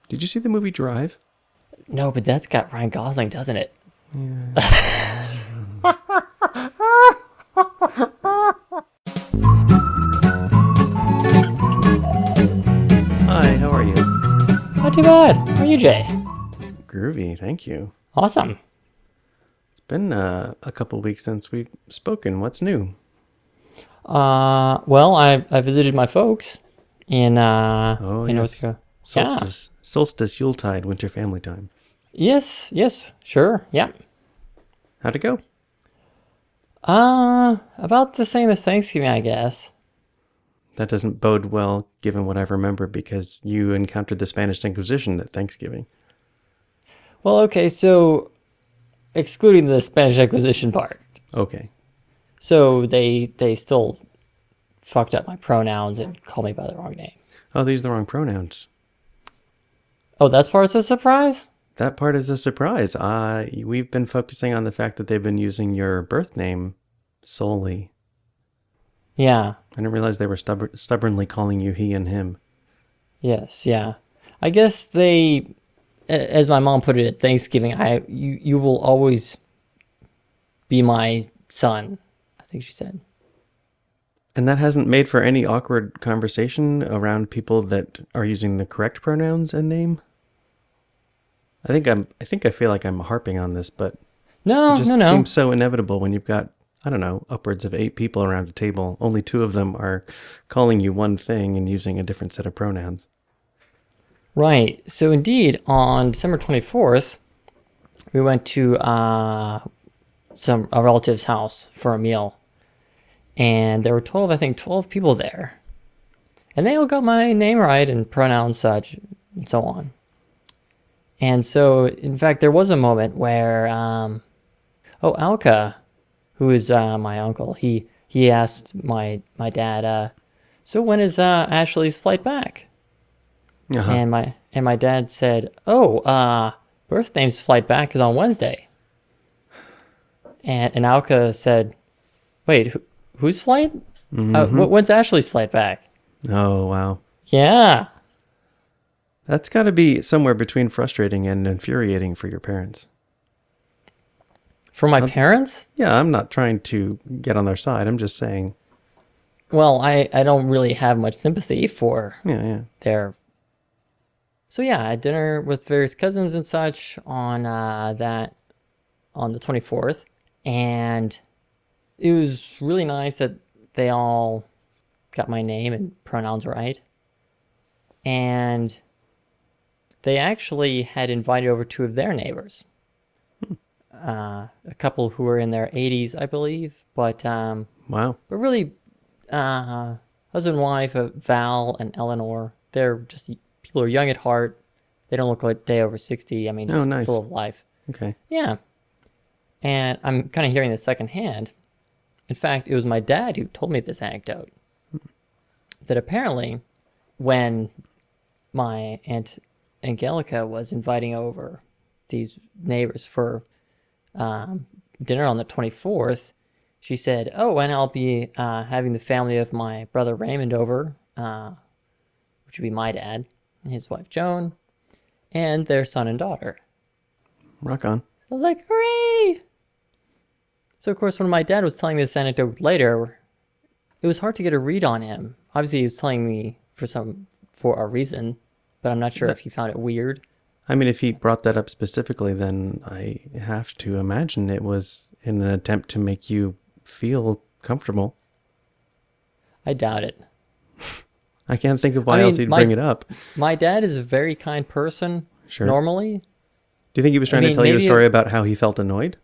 Did you see the movie Drive? No, but that's got Ryan Gosling, doesn't it? Yeah. Hi, how are you? Not too bad. How are you, Jay? Groovy, thank you. Awesome. It's been a couple weeks since we've spoken. What's new? Well, I visited my folks in Oh, North yes. Carolina. Yeah. Solstice, Yuletide, winter family time. Yes, sure. Yeah. How'd it go? About the same as Thanksgiving, I guess. That doesn't bode well given what I remember because you encountered the Spanish Inquisition at Thanksgiving. Well, okay, so excluding the Spanish Inquisition part. Okay. So they still fucked up my pronouns and called me by the wrong name. Oh, these are the wrong pronouns. Oh, that's part's a surprise? That part is a surprise. We've been focusing on the fact that they've been using your birth name solely. Yeah. I didn't realize they were stubbornly calling you he and him. Yes, yeah. I guess they, as my mom put it at Thanksgiving, you will always be my son, I think she said. And that hasn't made for any awkward conversation around people that are using the correct pronouns and name. I feel like I'm harping on this, but it No, no, just no. seems so inevitable when you've got, I don't know, upwards of 8 people around a table. Only 2 of them are calling you one thing and using a different set of pronouns. Right. So indeed, on December 24th, we went to a relative's house for a meal. And there were 12 people there. And they all got my name right and pronouns such and so on. And so, in fact, there was a moment where, Alka, who is my uncle, he asked my dad, so when is Ashley's flight back? Uh-huh. And my dad said, birthnam's flight back is on Wednesday. And Alka said, wait, whose flight? Mm-hmm. When's Ashley's flight back? Oh, wow. Yeah. That's got to be somewhere between frustrating and infuriating for your parents. For my parents? Yeah, I'm not trying to get on their side. I'm just saying. Well, I don't really have much sympathy for Yeah. their. So yeah, I had dinner with various cousins and such on the 24th, and it was really nice that they all got my name and pronouns right. And they actually had invited over 2 of their neighbors. A couple who were in their 80s, I believe, but Wow. really, husband and wife, Val and Eleanor. They're just people who are young at heart. They don't look like they're over 60. I mean, Oh, nice. full of life. Okay. Yeah. And I'm kind of hearing this secondhand. In fact, it was my dad who told me this anecdote. That apparently, when my Aunt Angelica was inviting over these neighbors for dinner on the 24th, she said, oh, and I'll be having the family of my brother Raymond over, which would be my dad, and his wife Joan, and their son and daughter. Rock on. I was like, hooray! So, of course, when my dad was telling me this anecdote later, it was hard to get a read on him. Obviously, he was telling me for a reason, but I'm not sure if he found it weird. I mean, if he brought that up specifically, then I have to imagine it was in an attempt to make you feel comfortable. I doubt it. I can't think of why else he'd bring it up. My dad is a very kind person, Sure. normally. Do you think he was trying to tell you a story about how he felt annoyed?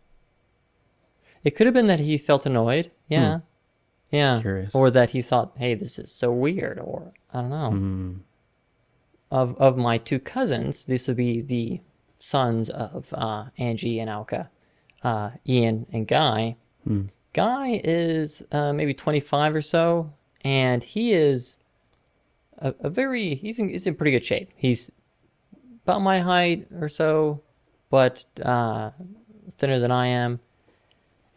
It could have been that he felt annoyed. Yeah. Yeah. Curious. Or that he thought, hey, this is so weird. Or, I don't know. Of my 2 cousins, these would be the sons of Angie and Alka, Ian and Guy. Guy is maybe 25 or so, and he is he's in pretty good shape. He's about my height or so, but thinner than I am.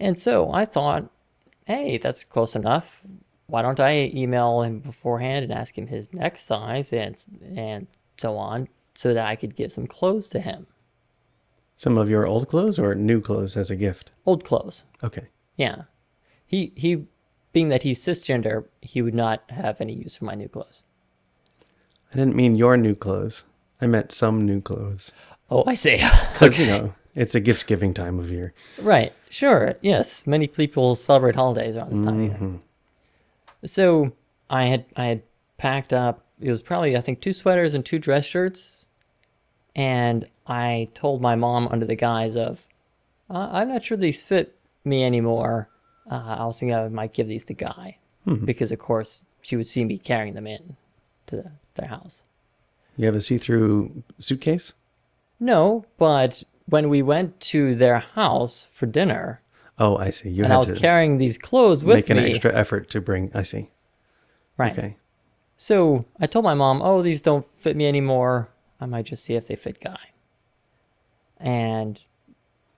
And so I thought, hey, that's close enough. Why don't I email him beforehand and ask him his neck size and so on? so that I could give some clothes to him. Some of your old clothes or new clothes as a gift? Old clothes. Okay. Yeah. He being that he's cisgender, he would not have any use for my new clothes. I didn't mean your new clothes. I meant some new clothes. Oh, I see. Because, it's a gift-giving time of year. Right. Sure. Yes. Many people celebrate holidays around this time of year. So I had packed up, it was probably, I think, 2 sweaters and 2 dress shirts. And I told my mom under the guise of, I'm not sure these fit me anymore. I was thinking I might give these to Guy. Because, of course, she would see me carrying them in to their house. You have a see-through suitcase? No, but when we went to their house for dinner, Oh, I see. You and had I was to carrying these clothes with make an me. extra effort to bring. I see. Right. Okay. So I told my mom, oh, these don't fit me anymore. I might just see if they fit Guy. And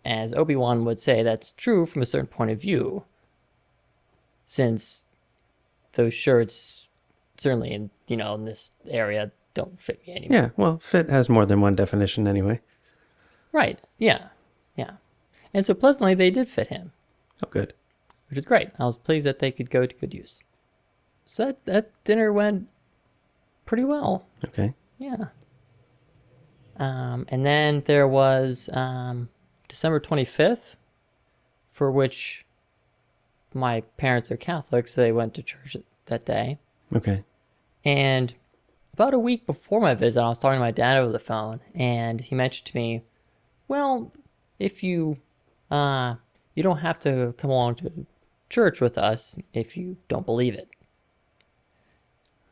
as Obi-Wan would say, that's true from a certain point of view, since those shirts, certainly in this area, don't fit me anymore. Yeah, well, fit has more than one definition anyway. Right. Yeah. Yeah. And so pleasantly, they did fit him, Oh, good. which is great. I was pleased that they could go to good use. So that dinner went pretty well. Okay. Yeah. And then there was December 25th, for which my parents are Catholic, so they went to church that day. Okay. And about a week before my visit, I was talking to my dad over the phone, and he mentioned to me, well, if you don't have to come along to church with us if you don't believe it.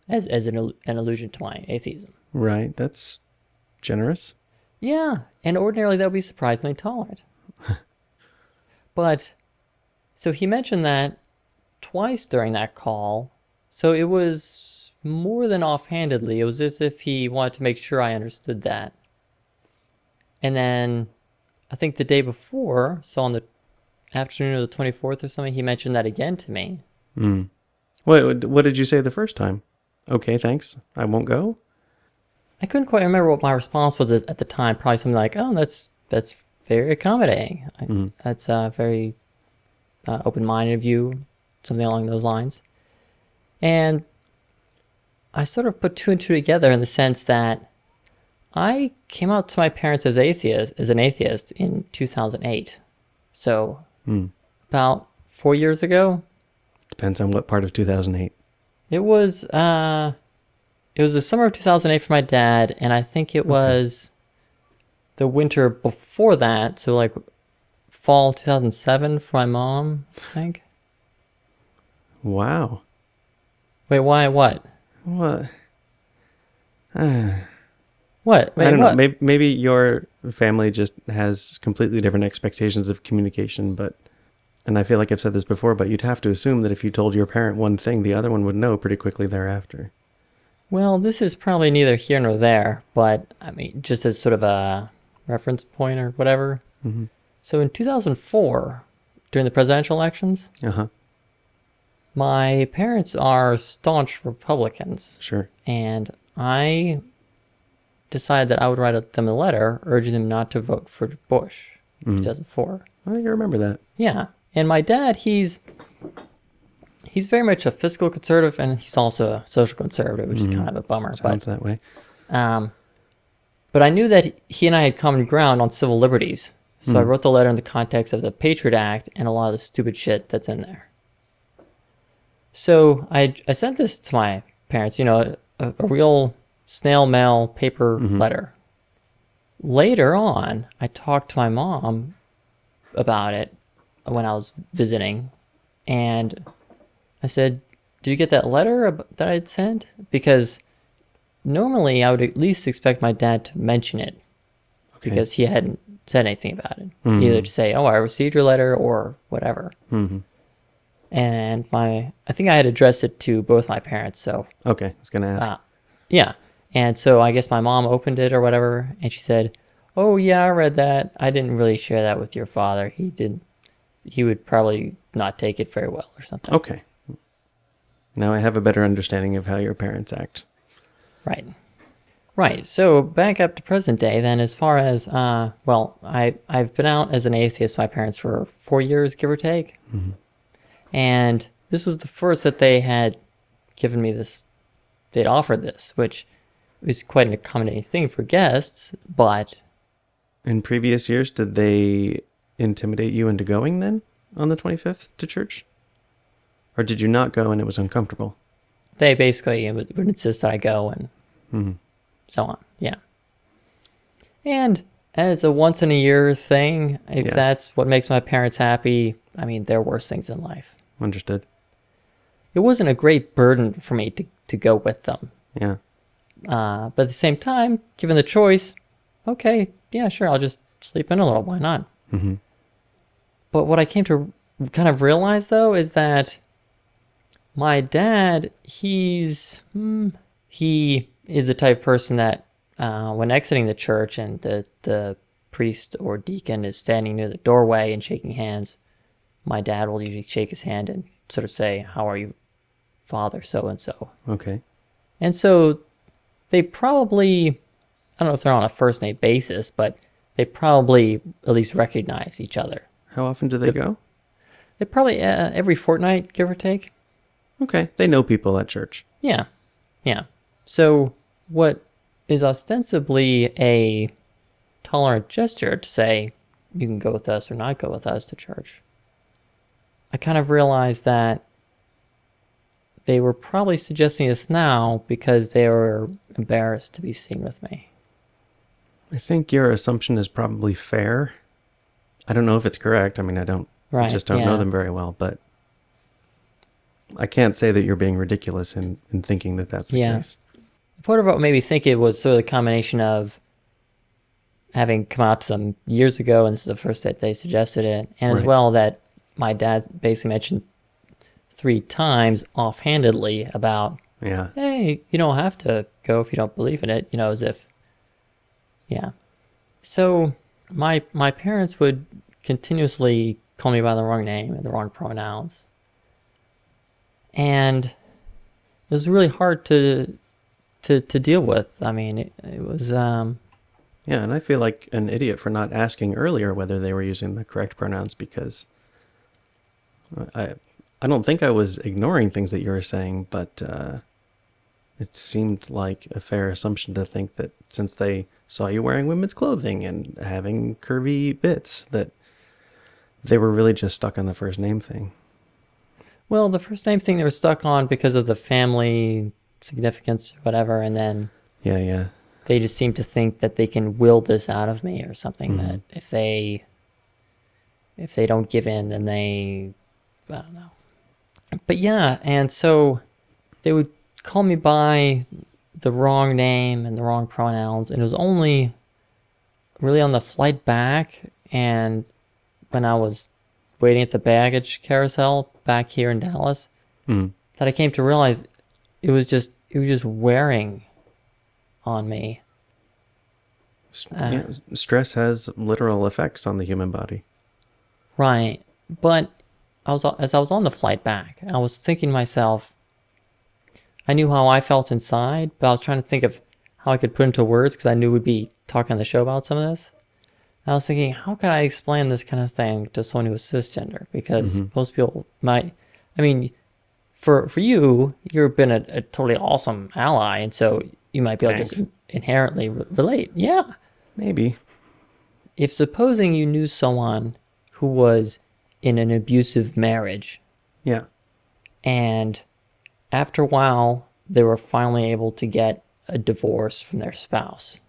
As an allusion to my atheism. Right. That's generous. Yeah, and ordinarily that would be surprisingly tolerant. But, so he mentioned that twice during that call, so it was more than offhandedly. It was as if he wanted to make sure I understood that. And then, I think the day before, so on the afternoon of the 24th or something, he mentioned that again to me. What did you say the first time? Okay, thanks. I won't go? I couldn't quite remember what my response was at the time. Probably something like, oh, that's very accommodating. That's very open-minded of you, something along those lines. And I sort of put 2 and 2 together in the sense that I came out to my parents as an atheist in 2008. So about 4 years ago. Depends on what part of 2008. It was the summer of 2008 for my dad, and I think it was the winter before that, so like fall 2007 for my mom, I think. Wow. Wait, why? What? What? What? Wait, I don't what? know. Maybe your family just has completely different expectations of communication, and I feel like I've said this before, but you'd have to assume that if you told your parent one thing, the other one would know pretty quickly thereafter. Well, this is probably neither here nor there, but I mean, just as sort of a reference point or whatever. So in 2004, during the presidential elections, my parents are staunch Republicans. Sure. And I decided that I would write them a letter urging them not to vote for Bush in 2004. I think I remember that. Yeah. And my dad, he's very much a fiscal conservative, and he's also a social conservative, which is kind of a bummer. Sounds that way. But I knew that he and I had common ground on civil liberties. So I wrote the letter in the context of the Patriot Act and a lot of the stupid shit that's in there. So I sent this to my parents, a real snail mail paper letter. Later on, I talked to my mom about it when I was visiting, and I said, did you get that letter that I'd sent? Because normally I would at least expect my dad to mention it, because he hadn't said anything about it. Either to say, oh, I received your letter, or whatever. And I think I had addressed it to both my parents, so. Okay, I was going to ask. Yeah. And so I guess my mom opened it or whatever, and she said, oh, yeah, I read that. I didn't really share that with your father. He would probably not take it very well or something. Okay. Now I have a better understanding of how your parents act. Right. Right. So back up to present day, then, as far as well, I've been out as an atheist. My parents for 4 years, give or take, and this was the first that they had given me this. They'd offered this, which was quite an accommodating thing for guests. But In previous years, did they intimidate you into going then on the 25th to church? Or did you not go and it was uncomfortable? they basically would insist that I go and so on. Yeah. And as a once in a year thing, if that's what makes my parents happy, I mean, there are worse things in life. Understood. It wasn't a great burden for me to go with them. Yeah. But at the same time, given the choice, okay, yeah, sure, I'll just sleep in a little. Why not? Mm-hmm. But what I came to kind of realize, though, is that my dad, he is the type of person that when exiting the church and the priest or deacon is standing near the doorway and shaking hands, my dad will usually shake his hand and sort of say, "How are you, Father so-and-so?" Okay. And so they probably, I don't know if they're on a first name basis, but they probably at least recognize each other. How often do they go? They probably every fortnight, give or take. Okay. They know people at church. Yeah. Yeah. So what is ostensibly a tolerant gesture to say, you can go with us or not go with us to church, I kind of realized that they were probably suggesting this now because they were embarrassed to be seen with me. I think your assumption is probably fair. I don't know if it's correct. I mean, I just don't know them very well, but I can't say that you're being ridiculous in thinking that that's the case. Part of what made me think it was sort of the combination of having come out to them years ago, and this is the first that they suggested it, and as well that my dad basically mentioned 3 times offhandedly about, hey, you don't have to go if you don't believe in it, as if, So my parents would continuously call me by the wrong name and the wrong pronouns. And it was really hard to deal with. I mean, it was... Yeah, and I feel like an idiot for not asking earlier whether they were using the correct pronouns, because I don't think I was ignoring things that you were saying, but it seemed like a fair assumption to think that since they saw you wearing women's clothing and having curvy bits, that they were really just stuck on the first name thing. Well, the first name thing they were stuck on because of the family significance or whatever, and then they just seem to think that they can will this out of me or something, that if they don't give in, then I don't know. But yeah, and so they would call me by the wrong name and the wrong pronouns, and it was only really on the flight back and when I was waiting at the baggage carousel back here in Dallas that I came to realize it was just wearing on me. Stress has literal effects on the human body. Right. But as I was on the flight back, I was thinking to myself, I knew how I felt inside, but I was trying to think of how I could put into words because I knew we'd be talking on the show about some of this. And I was thinking, how could I explain this kind of thing to someone who is cisgender? Because most people might, I mean, for you, you've been a totally awesome ally, and so you might be able to just inherently relate. Yeah. Maybe. If supposing you knew someone who was in an abusive marriage. Yeah. And after a while, they were finally able to get a divorce from their spouse.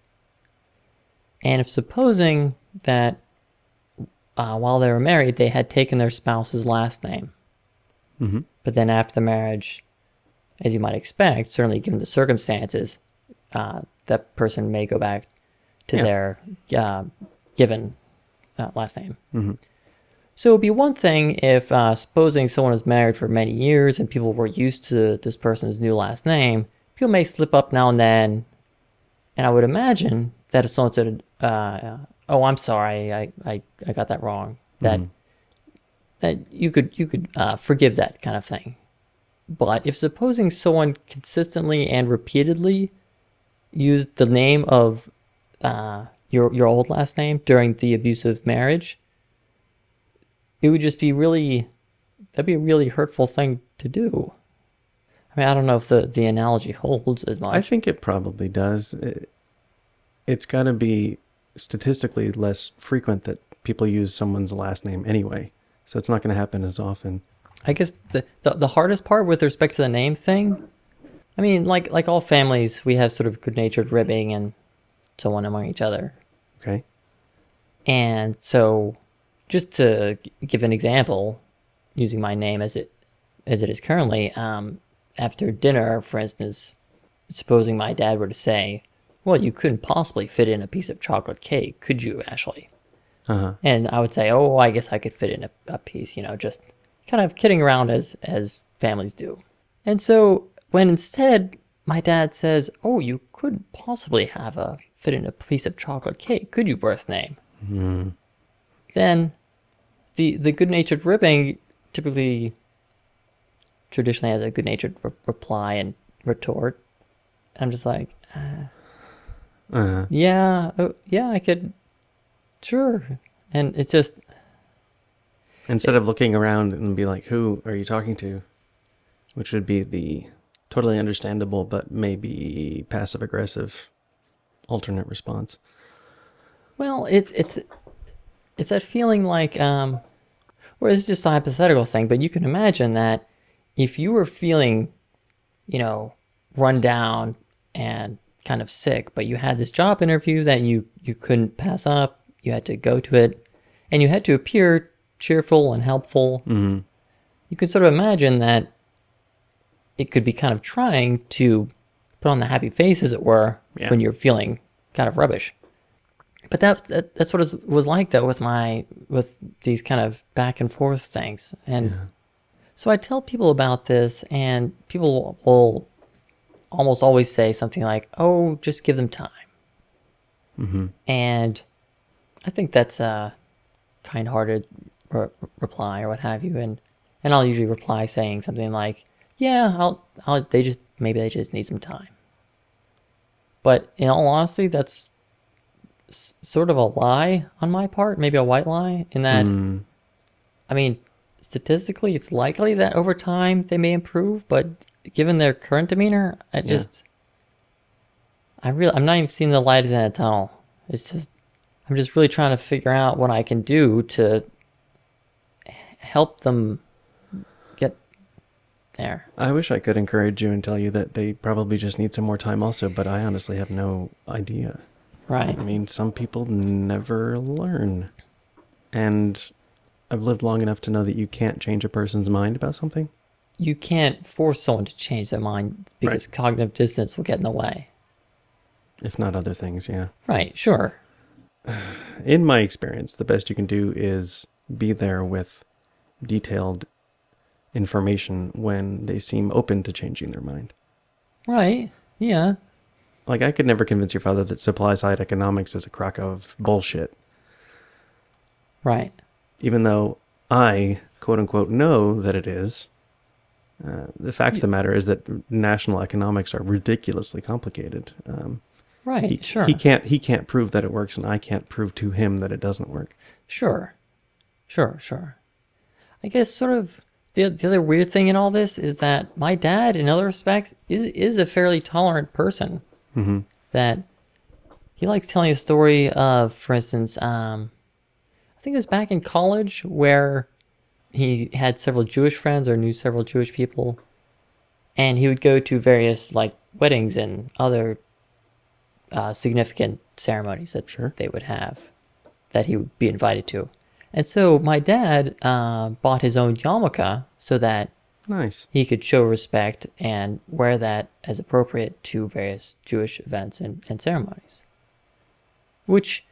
And if supposing that while they were married, they had taken their spouse's last name. But then after the marriage, as you might expect, certainly given the circumstances, that person may go back to their given last name. So it would be one thing if, supposing someone was married for many years and people were used to this person's new last name, people may slip up now and then. And I would imagine that if someone said, oh, I'm sorry, I got that wrong, that you could forgive that kind of thing. But if supposing someone consistently and repeatedly used the name of your old last name during the abusive marriage, it would just be really, that'd be a really hurtful thing to do. I mean, I don't know if the analogy holds as I much. think it probably does. It's got to be statistically less frequent that people use someone's last name anyway. So it's not going to happen as often. I guess the hardest part with respect to the name thing, I mean, like all families, we have sort of good-natured ribbing and so on among each other. Okay. And so, just to give an example, using my name as it is currently, after dinner, for instance, supposing my dad were to say, "Well, you couldn't possibly fit in a piece of chocolate cake, could you, Ashley?" Uh-huh. And I would say, "Oh, I guess I could fit in a piece," just kind of kidding around as families do. And so when instead my dad says, "Oh, you couldn't possibly fit in a piece of chocolate cake, could you, birth name?" Then the good-natured ribbing typically traditionally has a good-natured reply and retort. I'm just like, yeah, oh, yeah, I could, sure. And it's just, Instead of looking around and be like, who are you talking to? Which would be the totally understandable but maybe passive aggressive alternate response. well, it's that feeling like, well, it's just a hypothetical thing, but you can imagine that if you were feeling, run down and kind of sick, but you had this job interview that you couldn't pass up, you had to go to it, and you had to appear cheerful and helpful. Mm-hmm. You can sort of imagine that it could be kind of trying to put on the happy face, as it were, when you're feeling kind of rubbish. But that's what it was like, though, with these kind of back and forth things. And so I tell people about this, and people will almost always say something like, "Oh, just give them time." Mm-hmm. And I think that's a kind-hearted reply or what have you. And I'll usually reply saying something like, "Yeah, maybe they just need some time." But in all honesty, that's sort of a lie on my part, maybe a white lie, in that, I mean, statistically, it's likely that over time they may improve, but given their current demeanor, I'm not even seeing the light in that tunnel. It's just, I'm just really trying to figure out what I can do to help them get there. I wish I could encourage you and tell you that they probably just need some more time also, but I honestly have no idea. Right. I mean, some people never learn. And I've lived long enough to know that you can't change a person's mind about something. You can't force someone to change their mind because cognitive dissonance will get in the way. If not other things, yeah. Right, sure. In my experience, the best you can do is be there with detailed information when they seem open to changing their mind. Right, yeah. Like, I could never convince your father that supply-side economics is a crock of bullshit. Right. Even though I, quote-unquote, know that it is. The fact of the matter is that national economics are ridiculously complicated. Right, sure. He can't prove that it works, and I can't prove to him that it doesn't work. Sure. I guess sort of the other weird thing in all this is that my dad, in other respects, is a fairly tolerant person. Mm-hmm. That he likes telling a story of, for instance, I think it was back in college where he had several Jewish friends or knew several Jewish people, and he would go to various like weddings and other significant ceremonies that they would have that he would be invited to. And so my dad bought his own yarmulke so that Nice. he could show respect and wear that as appropriate to various Jewish events and ceremonies, which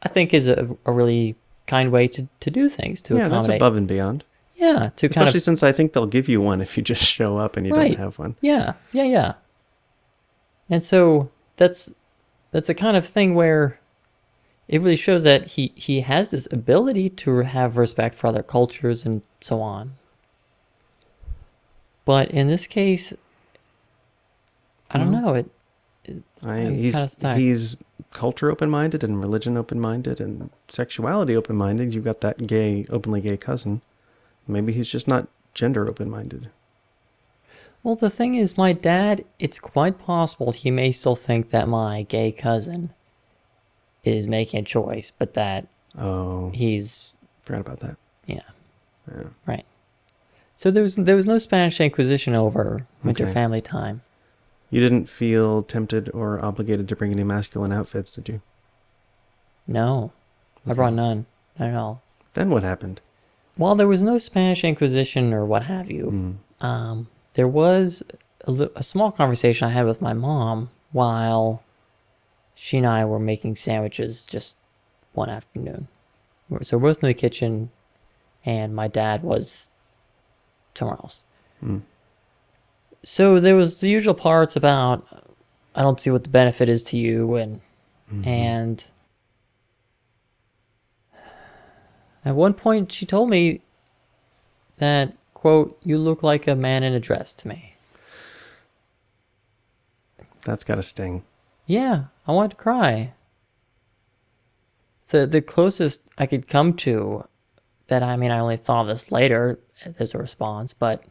I think is a really kind way to do things, to accommodate. That's above and beyond. Yeah, to especially since I think they'll give you one if you just show up and you don't have one. Yeah. And so that's a kind of thing where it really shows that he has this ability to have respect for other cultures and so on. But in this case, I don't know. I'm kind of stuck. He's culture open-minded and religion open-minded and sexuality open-minded. You've got that openly gay cousin. Maybe he's just not gender open-minded. Well, the thing is, my dad, it's quite possible he may still think that my gay cousin is making a choice, but that he's... Forgot about that. Yeah. Yeah. Right. So there was no Spanish Inquisition over winter family time. You didn't feel tempted or obligated to bring any masculine outfits, did you? No. Okay. I brought none. Not at all. Then what happened? While there was no Spanish Inquisition or what have you, there was a small conversation I had with my mom while she and I were making sandwiches just one afternoon. So we're both in the kitchen, and my dad was somewhere else. So there was the usual parts about, I don't see what the benefit is to you, and at one point she told me that, quote, "You look like a man in a dress to me." That's gotta sting. Yeah, I wanted to cry. The closest I could come to that, I mean, I only thought of this later as a response, but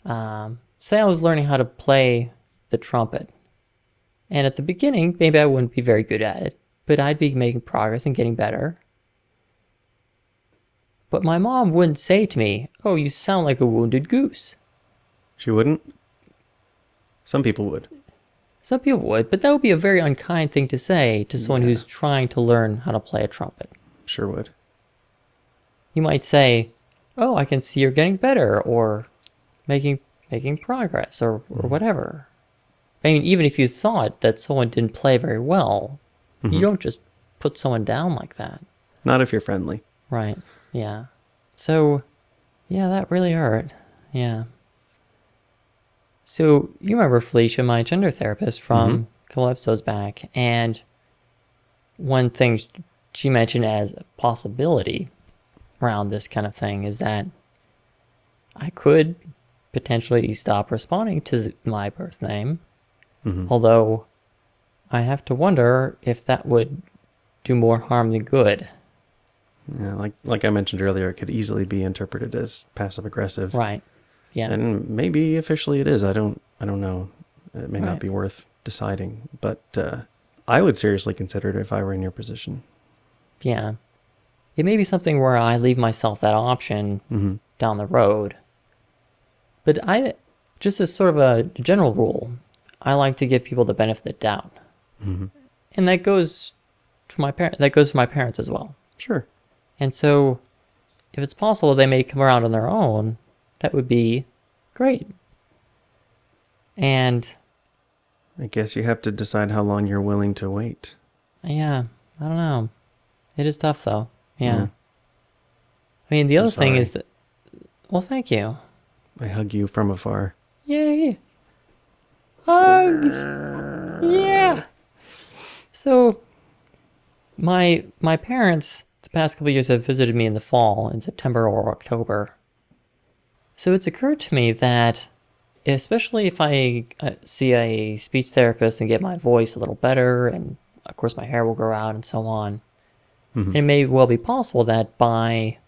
say I was learning how to play the trumpet. And at the beginning, maybe I wouldn't be very good at it, but I'd be making progress and getting better. But my mom wouldn't say to me, "Oh, you sound like a wounded goose." She wouldn't? Some people would. Some people would, but that would be a very unkind thing to say to someone who's trying to learn how to play a trumpet. Sure would. You might say, "Oh, I can see you're getting better," or making progress, or whatever. I mean, even if you thought that someone didn't play very well, you don't just put someone down like that. Not if you're friendly. Right, yeah. So, yeah, that really hurt. Yeah. So, you remember Felicia, my gender therapist from a couple episodes back, and one thing she mentioned as a possibility around this kind of thing is that I could potentially stop responding to my birth name, although I have to wonder if that would do more harm than good. Yeah, like I mentioned earlier, it could easily be interpreted as passive aggressive. Right. Yeah. And maybe officially it is. I don't know. It may not be worth deciding, but I would seriously consider it if I were in your position. Yeah. It may be something where I leave myself that option down the road. But just as sort of a general rule, I like to give people the benefit of the doubt. And that goes for my parents as well. Sure. And so if it's possible they may come around on their own, that would be great. And I guess you have to decide how long you're willing to wait. Yeah, I don't know. It is tough though. Yeah. I mean, the other thing is that, well, thank you. I hug you from afar. Yay. Hugs. Yeah. So my parents the past couple of years have visited me in the fall, in September or October. So it's occurred to me that, especially if I see a speech therapist and get my voice a little better, and of course my hair will grow out and so on, it may well be possible that by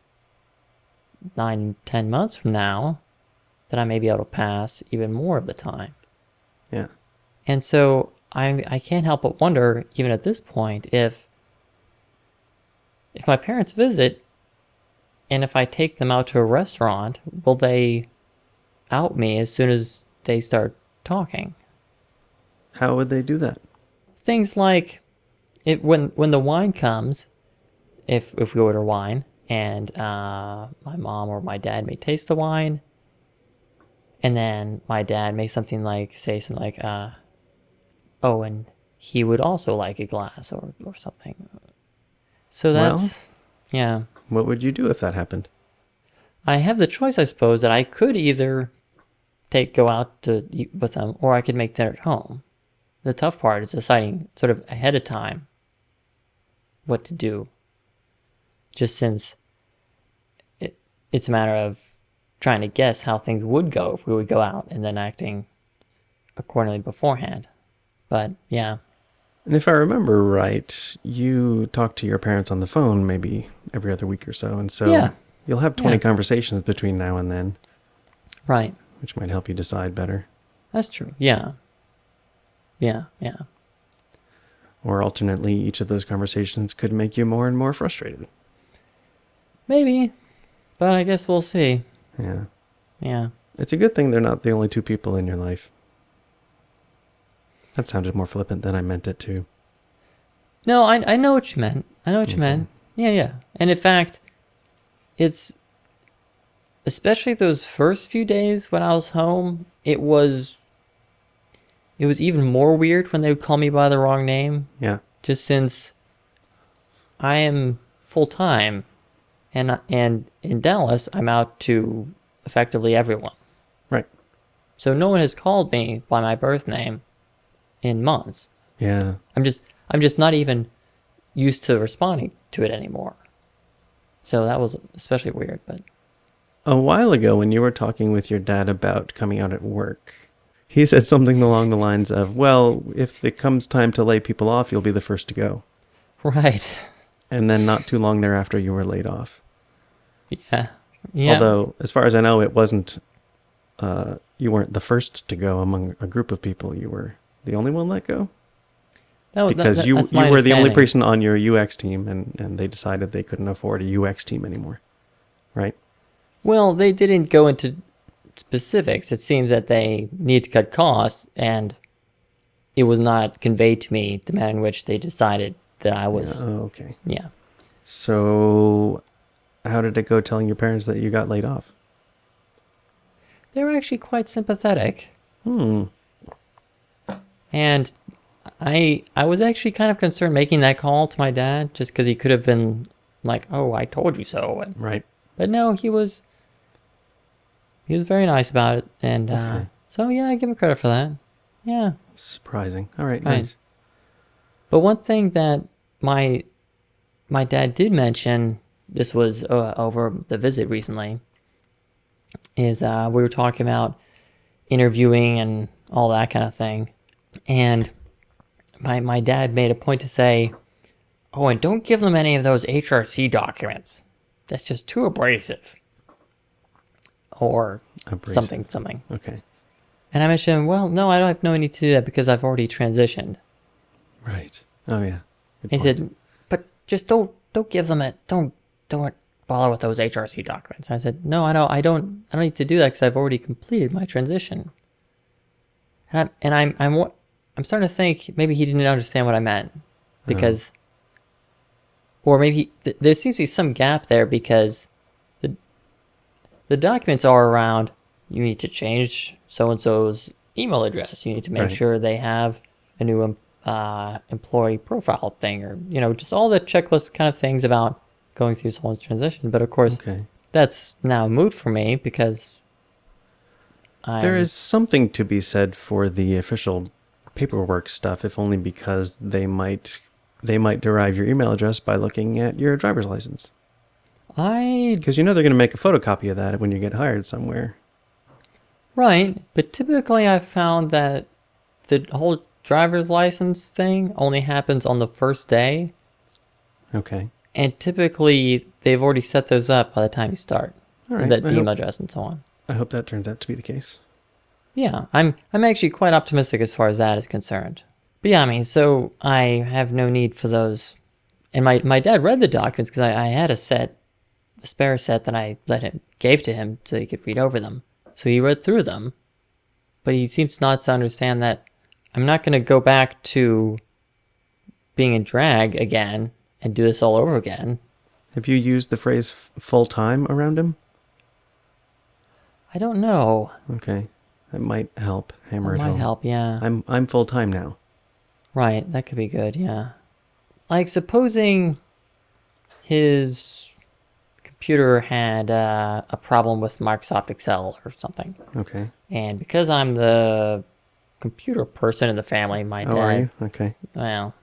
9-10 months from now, that I may be able to pass even more of the time. Yeah. And so I can't help but wonder, even at this point, if my parents visit, and if I take them out to a restaurant, will they out me as soon as they start talking? How would they do that? Things like, when the wine comes, if we order wine, and my mom or my dad may taste the wine, and then my dad may say something like, "Oh, and he would also like a glass," or something. So that's, yeah. What would you do if that happened? I have the choice, I suppose, that I could either go out to eat with them, or I could make dinner at home. The tough part is deciding sort of ahead of time what to do. Just since it's a matter of trying to guess how things would go if we would go out, and then acting accordingly beforehand. But yeah. And if I remember right, you talk to your parents on the phone maybe every other week or so. And so Yeah. you'll have 20 Yeah. conversations between now and then, Right. which might help you decide better. That's true. Yeah. Yeah. Yeah. Or alternately, each of those conversations could make you more and more frustrated. Maybe. But I guess we'll see. Yeah. Yeah. It's a good thing they're not the only two people in your life. That sounded more flippant than I meant it to. No, I know what you meant. I know what you Okay. meant. Yeah, yeah. And in fact, it's especially those first few days when I was home, it was even more weird when they would call me by the wrong name. Yeah. Just since I am full time, and in Dallas, I'm out to effectively everyone. Right. So no one has called me by my birth name in months. Yeah. I'm just not even used to responding to it anymore. So that was especially weird. But A while ago, when you were talking with your dad about coming out at work, he said something along the lines of, well, if it comes time to lay people off, you'll be the first to go. right, And then not too long thereafter, you were laid off. yeah, yeah. Although, as far as I know, it wasn't, you weren't the first to go among a group of people. You were the only one let go? Because you that's my were the only understanding. person on your UX team, and they decided they couldn't afford a UX team anymore, right? Well, they didn't go into specifics. It seems that they need to cut costs, and it was not conveyed to me the manner in which they decided that I Yeah, was. oh, okay. Yeah. So, how did it go telling your parents that you got laid off? They were actually quite sympathetic. Hmm. And I was actually kind of concerned making that call to my dad, just because he could have been like, "Oh, I told you so." Right. But no, he was very nice about it, and Okay. so yeah, I give him credit for that. Yeah. Surprising. All right. Right. Nice. But one thing that my dad did mention, this was over the visit recently, is we were talking about interviewing and all that kind of thing, and my dad made a point to say, "Oh, and don't give them any of those HRC documents. That's just too abrasive." Or Abrasive. something. Okay. And I mentioned, well, no, I don't have no need to do that because I've already transitioned. Right. Oh yeah. Good He point. said, but just don't give them it. Don't bother with those HRC documents. And I said, no, I don't need to do that because I've already completed my transition. And I'm starting to think maybe he didn't understand what I meant, because, or maybe there seems to be some gap there, because the documents are around. You need to change so and so's email address. You need to make Right. sure they have a new employee profile thing, or just all the checklist kind of things about going through someone's transition. But of course, Okay. that's now moot for me because There I'm is something to be said for the official paperwork stuff, if only because they might derive your email address by looking at your driver's license. I Because they're going to make a photocopy of that when you get hired somewhere. right, but typically I've found that the whole driver's license thing only happens on the first day, Okay. and typically they've already set those up by the time you start, All right. the I email hope, address and so on. I hope that turns out to be the case. Yeah, I'm actually quite optimistic as far as that is concerned. But yeah, I mean, so I have no need for those. And my dad read the documents because I had a spare set that I gave to him so he could read over them. So he read through them, but he seems not to understand that I'm not going to go back to being in drag again and do this all over again. Have you used the phrase full time around him? I don't know. Okay. That might help hammer That it might home. help, yeah. I'm full time now. Right, that could be good, yeah. Like, supposing his computer had a problem with Microsoft Excel or something. Okay. And because I'm the computer person in the family, my Oh, are dad, you? Okay. well,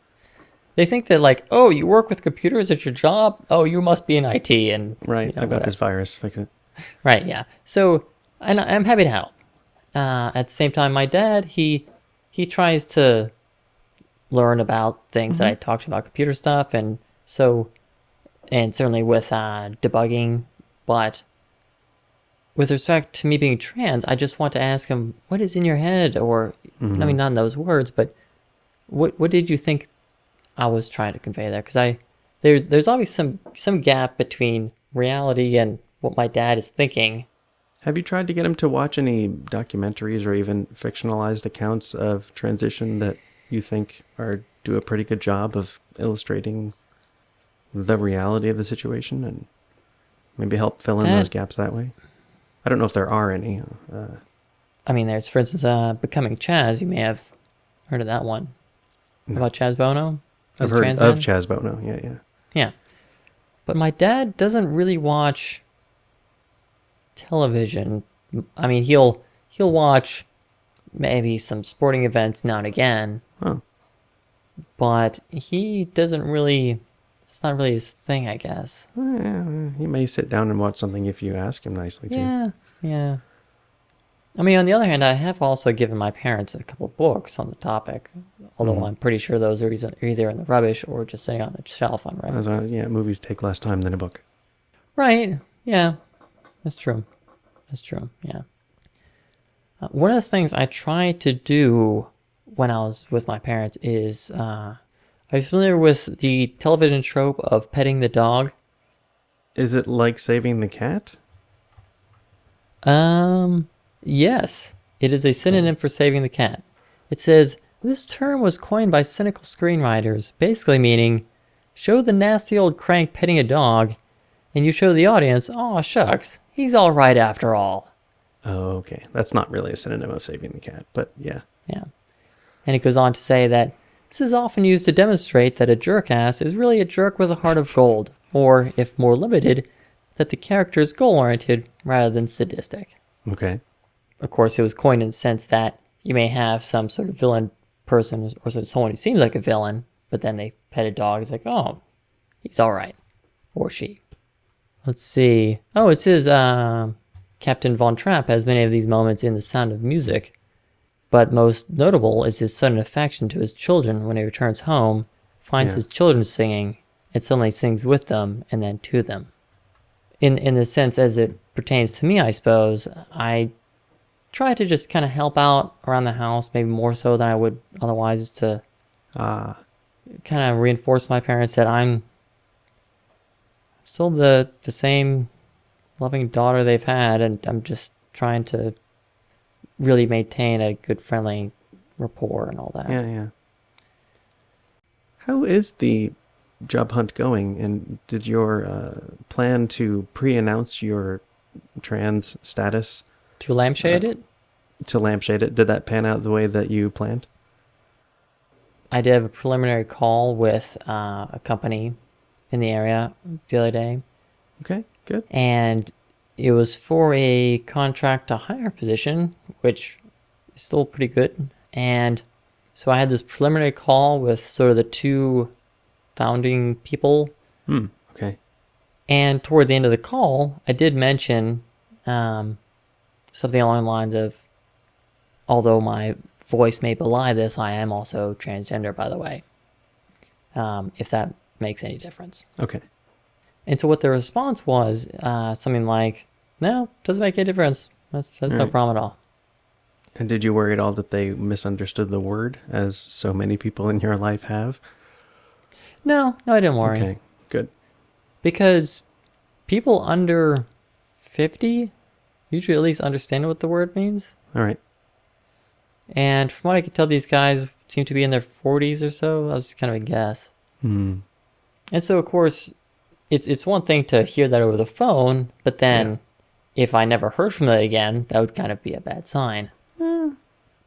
they think that, like, oh, you work with computers at your job? Oh, you must be in IT. And Right. I've got this virus. Fix it. Right, yeah. So, and I'm happy to help. At the same time, my dad, he tries to learn about things that I talked about computer stuff, and certainly with debugging. But with respect to me being trans, I just want to ask him, what is in your head? Or, I mean, not in those words, but what did you think I was trying to convey there? Because there's always some gap between reality and what my dad is thinking. Have you tried to get him to watch any documentaries or even fictionalized accounts of transition that you think do a pretty good job of illustrating the reality of the situation and maybe help fill in those gaps that way? I don't know if there are any. I mean, there's, for instance, Becoming Chaz. You may have heard of that one. No. About Chaz Bono? I've heard of Chaz Bono, yeah. Yeah. But my dad doesn't really watch television. I mean, he'll watch maybe some sporting events now and again. Oh. But he doesn't really, it's not really his thing, I guess. He may sit down and watch something if you ask him nicely, too. Yeah. I mean, on the other hand, I have also given my parents a couple books on the topic, although I'm pretty sure those are either in the rubbish or just sitting on the shelf on Reddit. Yeah, movies take less time than a book. Right, yeah, that's true, yeah. One of the things I tried to do when I was with my parents is, are you familiar with the television trope of petting the dog? Is it like saving the cat? Yes, it is a synonym for saving the cat. It says, this term was coined by cynical screenwriters, basically meaning, show the nasty old crank petting a dog, and you show the audience, aw shucks, he's all right after all. Oh, okay. That's not really a synonym of saving the cat, but yeah. Yeah. And it goes on to say that this is often used to demonstrate that a jerk-ass is really a jerk with a heart of gold, or, if more limited, that the character is goal-oriented rather than sadistic. Okay. Of course, it was coined in the sense that you may have some sort of villain person or someone who seems like a villain, but then they pet a dog. It's like, oh, he's all right. Or she. Let's see. Oh, it says Captain Von Trapp has many of these moments in The Sound of Music, but most notable is his sudden affection to his children when he returns home, finds his children singing, and suddenly sings with them and then to them. In the sense as it pertains to me, I suppose, I try to just kind of help out around the house, maybe more so than I would otherwise, just to kind of reinforce my parents that I'm still the same loving daughter they've had, and I'm just trying to really maintain a good, friendly rapport and all that. Yeah. How is the job hunt going, and did your plan to pre-announce your trans status To lampshade it? To lampshade it, did that pan out the way that you planned? I did have a preliminary call with a company in the area the other day. Okay, good. And it was for a contract to hire position, which is still pretty good. And so I had this preliminary call with sort of the two founding people. Okay. And toward the end of the call, I did mention something along the lines of, although my voice may belie this, I am also transgender, by the way. If that makes any difference. Okay. And so what the response was, something like, no, doesn't make any difference. That's no problem at all. And did you worry at all that they misunderstood the word, as so many people in your life have? No, I didn't worry. Okay, good. Because people under 50 usually at least understand what the word means. All right. And from what I could tell, these guys seem to be in their 40s or so. That was just kind of a guess. And so, of course, it's one thing to hear that over the phone, but then if I never heard from them again, that would kind of be a bad sign.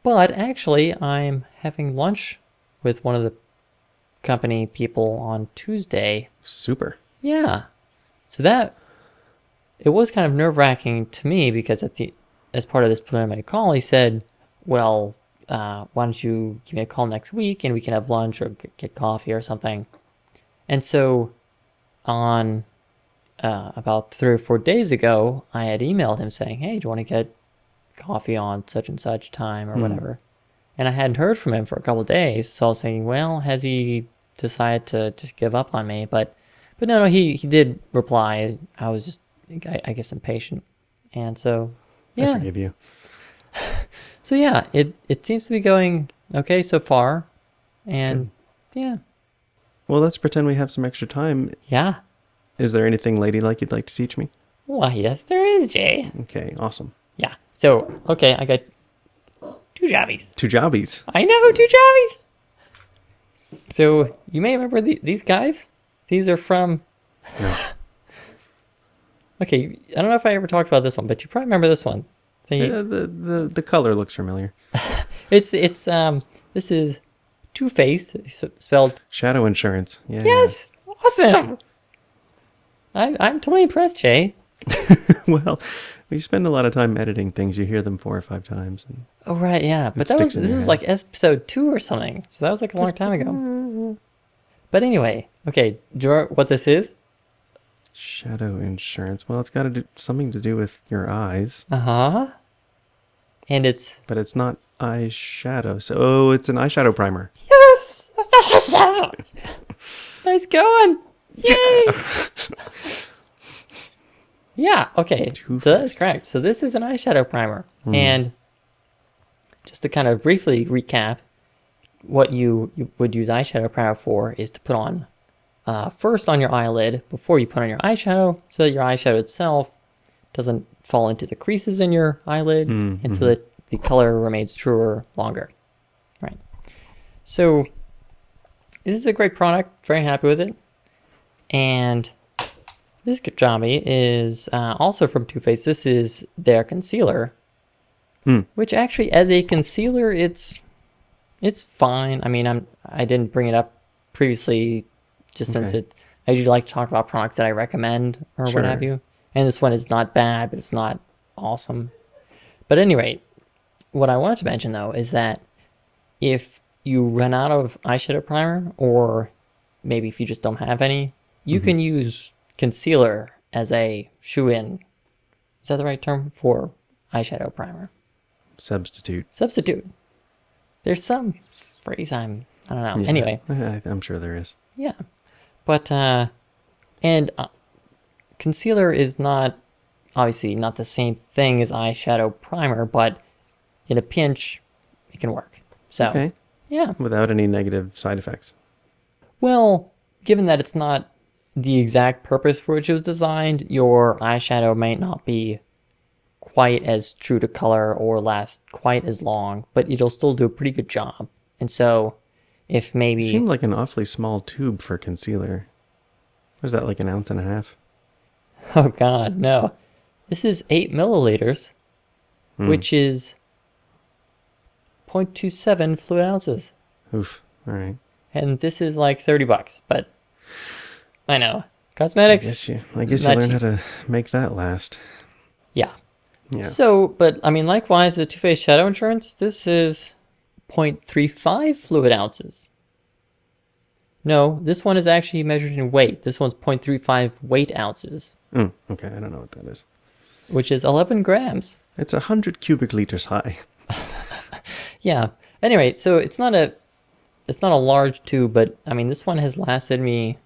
But actually, I'm having lunch with one of the company people on Tuesday. Super. Yeah. So that, it was kind of nerve-wracking to me because as part of this preliminary call, he said, well, why don't you give me a call next week and we can have lunch or get coffee or something. And so on about 3 or 4 days ago, I had emailed him saying, hey, do you want to get coffee on such and such time or whatever? And I hadn't heard from him for a couple of days, so I was thinking, well, has he decided to just give up on me? But no, he did reply. I was just, I guess, impatient. And so, I yeah. forgive you. So yeah, it seems to be going okay so far. And yeah. Well, let's pretend we have some extra time. Yeah. Is there anything ladylike you'd like to teach me? Why, yes, there is, Jay. Okay, awesome. Yeah. So, okay, I got 2 jobbies. 2 jobbies. I know, 2 jobbies. So, you may remember these guys. These are from... No. Okay, I don't know if I ever talked about this one, but you probably remember this one. Yeah, the color looks familiar. This is Two-Faced, spelled... Shadow insurance. Yeah. Yes! Awesome! I'm totally impressed, Jay. Well, we spend a lot of time editing things. You hear them 4 or 5 times. And Oh, right, yeah. But sticks this in your was head. like episode 2 or something. So that was like a long time ago. But anyway, okay, do you know what this is? Shadow insurance. Well, it's got to do something to do with your eyes, Uh-huh. And it's... but it's not eyeshadow. So, it's an eyeshadow primer. Yes! That's awesome! Nice going! Yay! Yeah, okay. Two-Faced. So that's correct. So this is an eyeshadow primer. And just to kind of briefly recap, what you would use eyeshadow primer for is to put on first on your eyelid before you put on your eyeshadow, so that your eyeshadow itself doesn't fall into the creases in your eyelid, and so that the color remains truer longer. Right. So this is a great product. Very happy with it. And this Kajabi is also from Too Faced. This is their concealer, which actually, as a concealer, it's fine. I mean, I didn't bring it up previously, just since I usually like to talk about products that I recommend or what have you. And this one is not bad, but it's not awesome. But at any rate, what I wanted to mention though is that if you run out of eyeshadow primer, or maybe if you just don't have any, you can use concealer as a shoe-in. Is that the right term for eyeshadow primer? Substitute. Substitute. There's some phrase I don't know. Yeah, Anyway, I'm sure there is. yeah. But, concealer is not, obviously, not the same thing as eyeshadow primer, but in a pinch, it can work. So, Okay. yeah. Without any negative side effects. Well, given that it's not the exact purpose for which it was designed, your eyeshadow might not be quite as true to color or last quite as long, but it'll still do a pretty good job. And so, if maybe... It seemed like an awfully small tube for concealer. What is that, like 1.5 ounces? Oh god, no. This is 8 milliliters, which is 0.27 fluid ounces. Oof. All right. And this is like $30, but I know. Cosmetics. I guess you not learn how cheap. to make that last. Yeah. Yeah. So, but I mean, likewise, the Too Faced Shadow Insurance, this is 0.35 fluid ounces. No, this one is actually measured in weight. This one's 0.35 weight ounces, Okay, I don't know what that is. which is 11 grams. It's 100 cubic liters high. Yeah. Anyway, so it's not a large tube, but I mean, this one has lasted me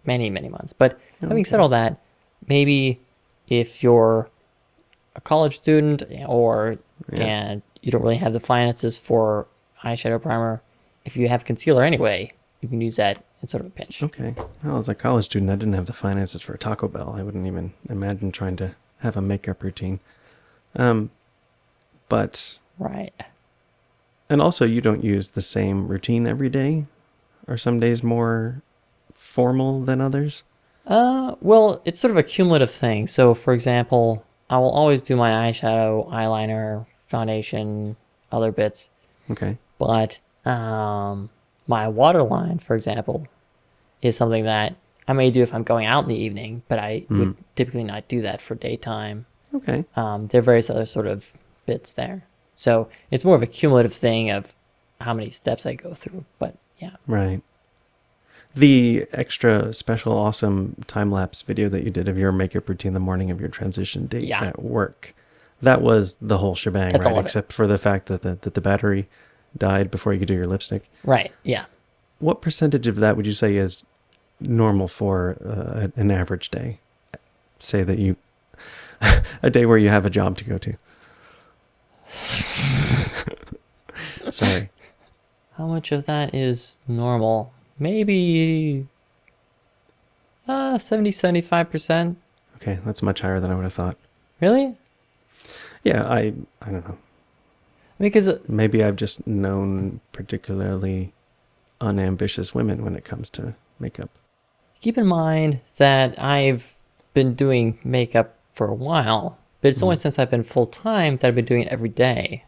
many, many months. But having said all that, maybe if you're a college student and you don't really have the finances for eyeshadow primer, if you have concealer anyway, you can use that in sort of a pinch. Okay. Well, as a college student, I didn't have the finances for a Taco Bell. I wouldn't even imagine trying to have a makeup routine. But... Right. And also, you don't use the same routine every day? Are some days more formal than others? Well, it's sort of a cumulative thing. So, for example, I will always do my eyeshadow, eyeliner, foundation, other bits. Okay. But my waterline, for example, is something that I may do if I'm going out in the evening, but I would typically not do that for daytime. Okay. There are various other sort of bits there. So it's more of a cumulative thing of how many steps I go through. But yeah. Right. The extra special awesome time-lapse video that you did of your makeup routine the morning of your transition date at work, that was the whole shebang, That's all right? of it. Except for the fact that the battery dyed before you could do your lipstick. Right. Yeah. What percentage of that would you say is normal for an average day? Say that you, a day where you have a job to go to. Sorry. How much of that is normal? Maybe 75%. Okay, that's much higher than I would have thought. Really? Yeah, I don't know. Because Maybe I've just known particularly unambitious women when it comes to makeup. keep in mind that I've been doing makeup for a while, but it's only since I've been full-time that I've been doing it every day.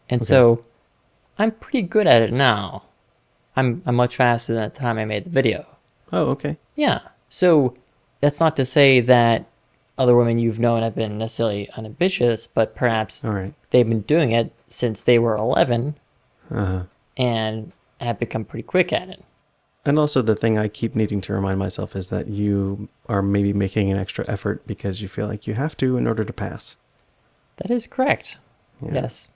And so I'm pretty good at it now. I'm much faster than at the time I made the video. Oh, okay. Yeah. So that's not to say that other women you've known have been necessarily unambitious, but perhaps All right. they've been doing it since they were 11 Uh-huh. and have become pretty quick at it. And also the thing I keep needing to remind myself is that you are maybe making an extra effort because you feel like you have to in order to pass. That is correct. Yeah. Yes.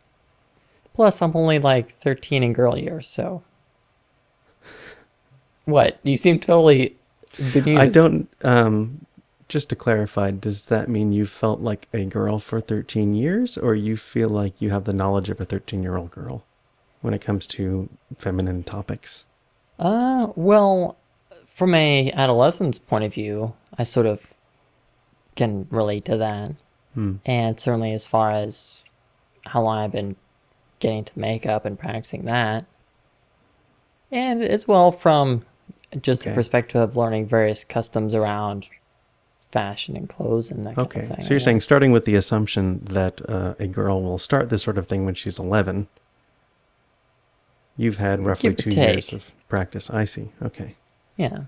Plus, I'm only like 13 in girl years, so. What? You seem totally bemused. I don't, just to clarify, does that mean you felt like a girl for 13 years, or you feel like you have the knowledge of a 13-year-old girl when it comes to feminine topics? Well, from a adolescent's point of view, I sort of can relate to that. And certainly as far as how long I've been getting to makeup and practicing that. And as well from just the perspective of learning various customs around fashion and clothes and that kind of thing. Okay, so you're saying starting with the assumption that a girl will start this sort of thing when she's 11, you've had roughly Give or 2 years take. of practice. I see. Okay. Yeah.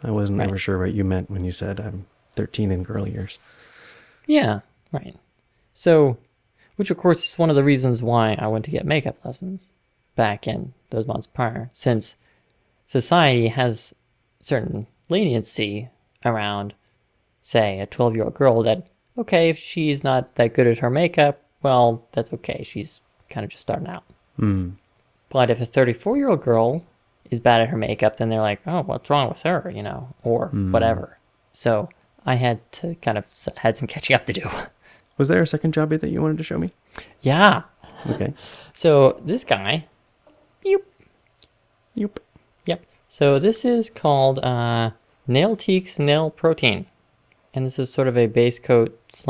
I wasn't Right. ever sure what you meant when you said I'm 13 in girl years. Yeah, right. So, which of course is one of the reasons why I went to get makeup lessons back in those months prior, since society has certain leniency around, say, a 12-year-old girl that, okay, if she's not that good at her makeup, well, that's okay. She's kind of just starting out. But if a 34-year-old girl is bad at her makeup, then they're like, oh, what's wrong with her, or whatever. So I had to kind of had some catching up to do. Was there a second job that you wanted to show me? Yeah. Okay. So this guy, Yep. yep. So this is called Nail Teaks Nail Protein. And this is sort of a base coat /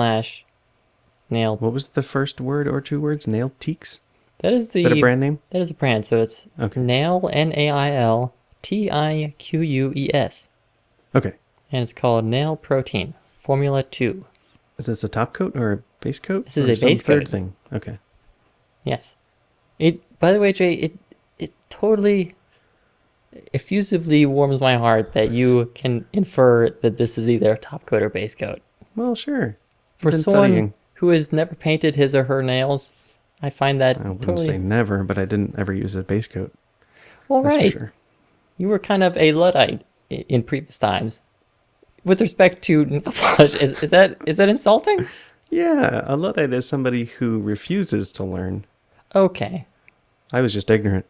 nail. What was the first word or 2 words? Nail Teaks? That is Is that a brand name? That is a brand. So it's Okay. Nail, NAILTIQUES. Okay. And it's called Nail Protein, Formula 2. Is this a top coat or a base coat? This is or a some base third coat. thing? Okay. Yes. By the way, Jay, it totally effusively warms my heart that you can infer that this is either a top coat or base coat. Well, sure. For I've been someone studying. who has never painted his or her nails, I find that I wouldn't totally... say never, but I didn't ever use a base coat. Well, That's right. for sure. You were kind of a Luddite in previous times. With respect to nail polish, is that insulting? Yeah, a Luddite is somebody who refuses to learn. Okay. I was just ignorant.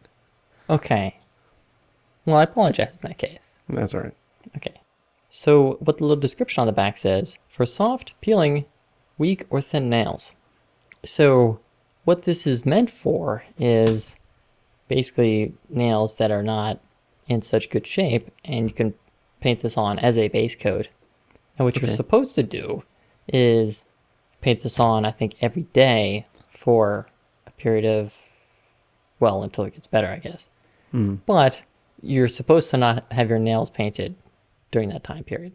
Okay. Well, I apologize in that case. That's all right. Okay. So what the little description on the back says, for soft, peeling, weak, or thin nails. So what this is meant for is basically nails that are not in such good shape, and you can paint this on as a base coat. And what you're supposed to do is paint this on, I think, every day for a period of, well, until it gets better, I guess. But you're supposed to not have your nails painted during that time period.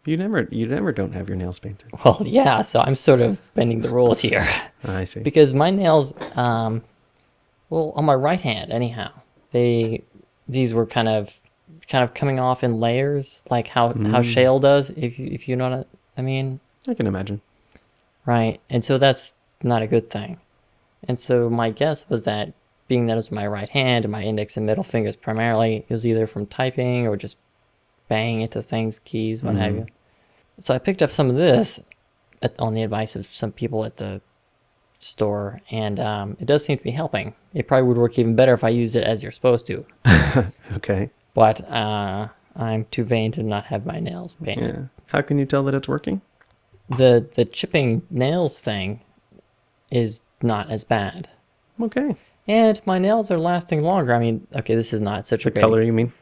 You never don't have your nails painted. Well, yeah, so I'm sort of bending the rules here. I see. Because my nails, well, on my right hand, anyhow, these were kind of coming off in layers, like how shale does, if you know what I mean. I can imagine. Right, and so that's not a good thing. And so my guess was that, being that it was my right hand and my index and middle fingers primarily, it was either from typing or just banging into things, keys, what have you. So I picked up some of this on the advice of some people at the store, and it does seem to be helping. It probably would work even better if I used it as you're supposed to. Okay. But I'm too vain to not have my nails painted. Yeah. How can you tell that it's working? The chipping nails thing is not as bad. Okay. And my nails are lasting longer. I mean, okay, this is not such a The great color, you mean?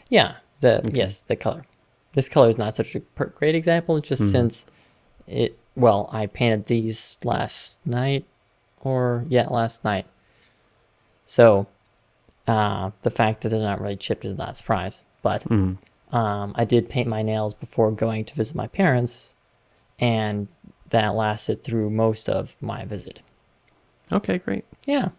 Yeah, yes, the color. This color is not such a great example, just since I painted these last night, last night. So, the fact that they're not really chipped is not a surprise. But I did paint my nails before going to visit my parents, and that lasted through most of my visit. Okay, great. Yeah.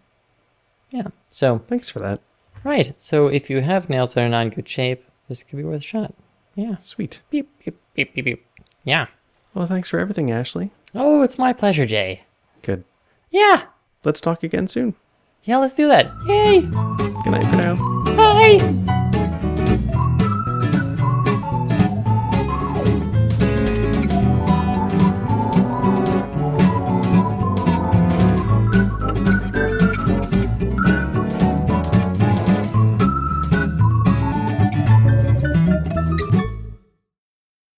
So, Thanks for that. right. So if you have nails that are not in good shape, this could be worth a shot. Yeah. Sweet. Beep, beep, beep, beep, beep. Yeah. Well, thanks for everything, Ashley. Oh, it's my pleasure, Jay. Good. Yeah. Let's talk again soon. Yeah, let's do that. Yay. Good night for now. Bye.